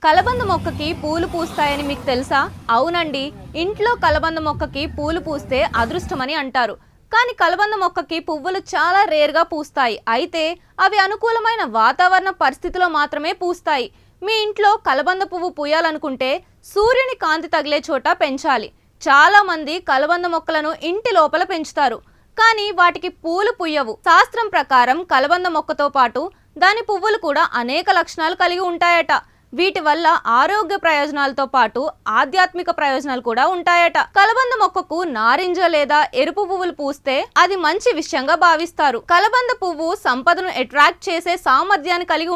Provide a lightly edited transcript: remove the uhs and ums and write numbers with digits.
కలబంద మొక్కకి పూలు పూస్తాయని మీకు తెలుసా? అవునండి, ఇంట్లో కలబంద మొక్కకి పూలు పూస్తే అదృష్టమని అంటారు. కానీ కలబంద మొక్కకి పువ్వులు చాలా రేర్గా పూస్తాయి. అయితే అవి అనుకూలమైన వాతావరణ పరిస్థితిలో మాత్రమే పూస్తాయి. మీ ఇంట్లో కలబంద పువ్వు పూయాలనుకుంటే సూర్యుని కాంతి తగిలే చోట పెంచాలి. చాలా మంది కలబంద మొక్కలను ఇంటి లోపల పెంచుతారు, కానీ వాటికి పూలు పూయవు. శాస్త్రం ప్రకారం కలబంద మొక్కతో పాటు దాని పువ్వులు కూడా అనేక లక్షణాలు కలిగి ఉంటాయట. వీటి వల్ల ఆరోగ్య ప్రయోజనాలతో పాటు ఆధ్యాత్మిక ప్రయోజనాలు కూడా ఉంటాయట. కలబంద మొక్కకు నారింజ లేదా ఎరుపు పువ్వులు పూస్తే అది మంచి విషయంగా భావిస్తారు. కలబంద పువ్వు సంపదను అట్రాక్ట్ చేసే సామర్థ్యాన్ని కలిగి